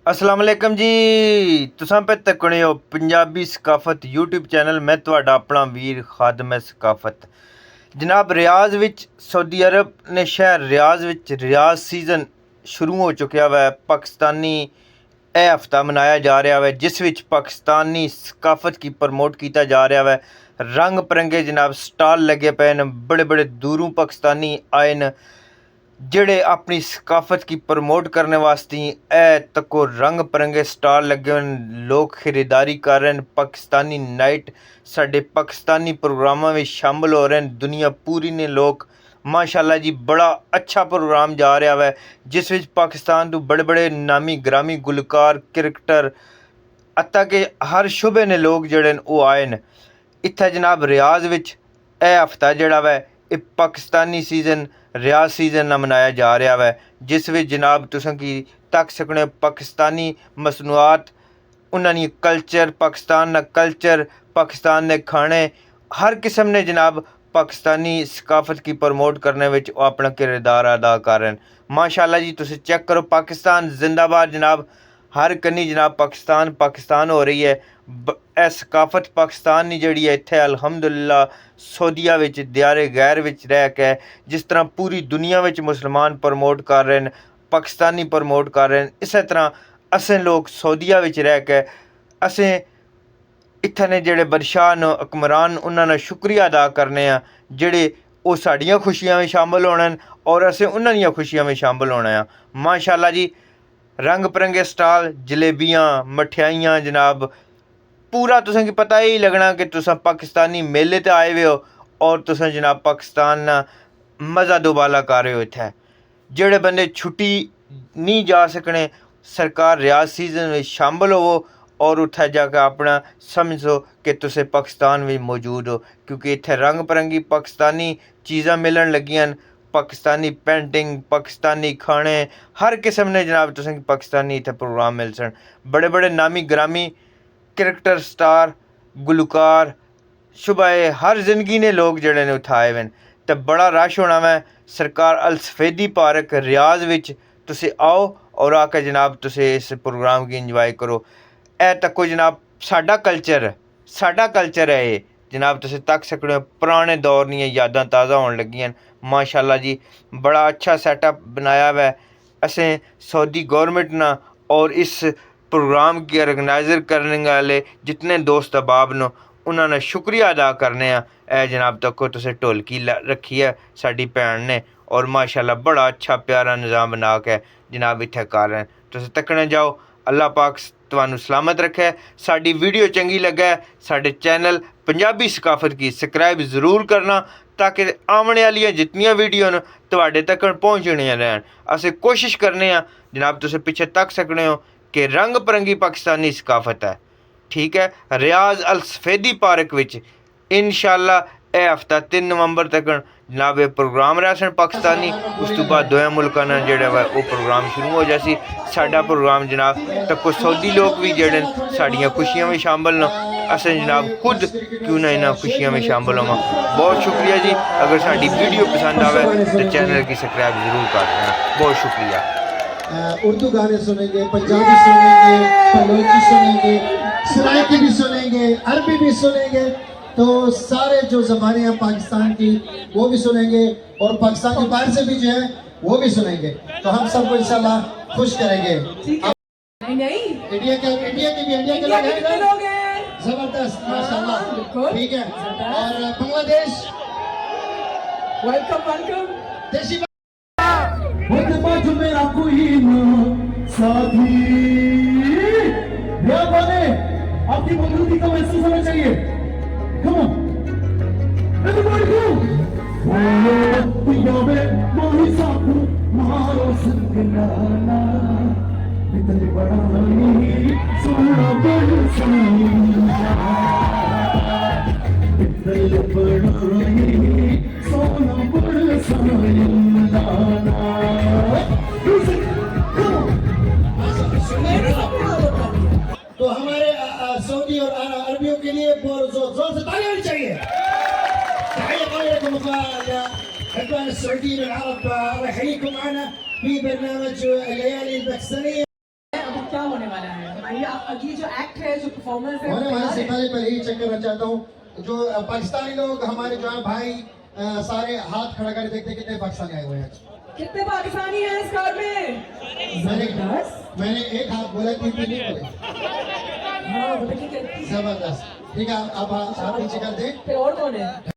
अस्सलाम वालेकुम जी। तुसां पे तकने हो पंजाबी सकाफत यूट्यूब चैनल। मैं तुहाडा अपना वीर खादम सकाफत। जनाब रियाज विच सऊदी अरब ने शहर रियाज विच रियाज सीज़न शुरू हो चुकिया वै। पाकिस्तानी यह हफ्ता मनाया जा रहा है जिस विच पाकिस्तानी सकाफत की प्रमोट किया जा रहा है। रंग बिरंगे जनाब स्टाल लगे पे न, बड़े बड़े दूरों पाकिस्तानी आए न जेड़े अपनी सकाफत की प्रमोट करने वास्ते ए तको रंग बिरंगे स्टाल लगे हुए। लोग खरीदारी कर रहे हैं। पाकिस्तानी नाइट साडे पाकिस्तानी प्रोग्रामां में शामिल हो रहे हैं। दुनिया पूरी ने लोग माशाल्लाह जी बड़ा अच्छा प्रोग्राम जा रहा है जिस विच पाकिस्तान तो बड़े बड़े नामी ग्रामी गुलकार क्रिकेटर अत्ता के हर शुबे ने लोग जेड़े वो आए न इत्थे जनाब रियाज विच। यह हफ्ता जोड़ा वै ये पाकिस्तानी सीज़न रियाज सीज़न मनाया जा रहा है जिस विच जनाब तुसां की तक सकने पाकिस्तानी मसनूआत उन्होंने कल्चर पाकिस्तान ने खाने हर किस्म ने जनाब पाकिस्तानी सकाफत की प्रमोट करने में अपना किरदार अदा कर रहे हैं। माशाल्लाह जी तुसी चेक करो पाकिस्तान जिंदाबाद जनाब। हर कन्नी जनाब पाकिस्तान हो रही है। ए सकाफत पाकिस्तान की जड़ी है इत्थे अलहमदुलिल्लाह सऊदीया विच दियारे गैर विच रह के जिस तरह पूरी दुनिया विच मुसलमान प्रमोट कर रहे हैं पाकिस्तानी प्रमोट कर रहे हैं इस तरह असें लोग सऊदीया विच रह के असें इत्थे ने जेड़े बादशाह न हुकमरान उन्होंने शुक्रिया अदा करने जेड़े वो साड़ियाँ खुशियां में शामिल होने और असें उन्होंने खुशियां में शामिल होना। माशाल्लाह जी रंग बिरंगे स्टाल जलेबियाँ मठियाइयाँ जनाब पूरा तुसें की पता ही लगना कि तुस पाकिस्तानी मेले ते आए हुए हो और तुसें जनाब पाकिस्तान ना मज़ा दोबाला कर रहे हो। इत्थै जेड़े बंदे छुट्टी नहीं जा सकने सरकार रियाज सीज़न में शामिल होवो और उत्थे जाकर अपना समझो कि तुसें पाकिस्तान में मौजूद हो क्योंकि इत्थे रंग बिरंगी पाकिस्तानी चीज़ां मिलन लगियां। पाकिस्तानी पेंटिंग पाकिस्तानी खाने हर किस्म ने जनाब तुसें पाकिस्तानी इत्थे प्रोग्राम मिल सन। बड़े बड़े नामी ग्रामी क्रिकेटर स्टार गुलकार शुबाए हर जिंदगी ने लोग जड़े ने उत्थे आए हुए तो बड़ा रश होना मैं सरकार अल सफेदी पार्क रियाज विच तुसी आओ और आके जनाब तुसी इस प्रोग्राम की इंजॉय करो। ए तको जनाब साडा कल्चर है ये जनाब तुसी तक सकते हो पुराने दौर दी यादां ताज़ा होने लगियां। माशाल्लाह जी बड़ा अच्छा सेटअप बनाया हुआ है असें सऊदी गवर्नमेंट ना और इस प्रोग्राम की ऑर्गेनाइज़र करने वाले जितने दोस्त अहबाब न उन्होंने शुक्रिया अदा करने ए जनाब तको तुसें ढोलकी रखी है साडी भैन ने और माशाल्लाह बड़ा अच्छा प्यारा निज़ाम बना के जनाब इत्थे कर रहे हैं। तुसीं तकने जाओ। अल्लाह पाक तुहानू सलामत रखे। साडी वीडियो चंगी लगे साडे चैनल पंजाबी सकाफत की सबसक्राइब ज़रूर करना ताकि आने वाली जितनियां वीडियो न तुहाडे तक पहुँचनियां रहन। असें कोशिश करने जनाब तुसीं पिछे तक सकने हो कि रंग बिरंगी पाकिस्तानी सकाफत है। ठीक है रियाज अल सफेदी पार्क विच इंशाल्लाह यह हफ्ता 3 नवंबर तक जनाब ये प्रोग्राम रह सन पाकिस्तानी उस तो बाद दोया मुल्कां नाल जेड़ा वा वो प्रोग्राम शुरू हो जासी। साडा प्रोग्राम जनाब तको सऊदी लोग भी जेड़े साड़ियाँ खुशियां में शामिल न असें जनाब खुद क्यों ना इन्हां खुशियां में शामिल होवां। बहुत शुक्रिया जी। अगर साडी वीडियो पसंद आवे तो चैनल की सब्सक्राइब ज़रूर कर देना। बहुत शुक्रिया। उर्दू गाने सुनेंगे पंजाबी सुनेंगे बलोची सुनेंगे सराइकी भी सुनेंगे अरबी भी सुनेंगे तो सारे जो ज़बानें हैं पाकिस्तान की वो भी सुनेंगे और पाकिस्तान के बाहर से भी जो है वो भी सुनेंगे तो हम सबको इंशाल्लाह खुश करेंगे। इंडिया के लोग हैं जबरदस्त माशाल्लाह ठीक है और बांग्लादेश वेलकम देशी मेरा कोई साथी बने आपकी मौजूदगी का महसूस होना चाहिए। Come on, everybody go. तो हमारे सऊदी और अरबियों के लिए जोर से तालियां होनी चाहिए। تحية يا إخوان السعوديين العرب الله يحييكم معنا في برنامج الليالي الباكستانية। ये जो एक्ट है, जो परफॉर्मेंस है, होने वाले से पहले यही चेक करना चाहता हूँ, जो पाकिस्तानी लोग हमारे जो है भाई सारे हाथ खड़ा कर देखते हैं कितने पाकिस्तानी आए हुए हैं। कितने पाकिस्तानी हैं इस कार में? मैंने एक हाथ बोला, 3 नहीं बोले। हाँ, बताइए। जबरदस्त। ठीक है, अब आप नीचे कर दें। फिर और कौन है?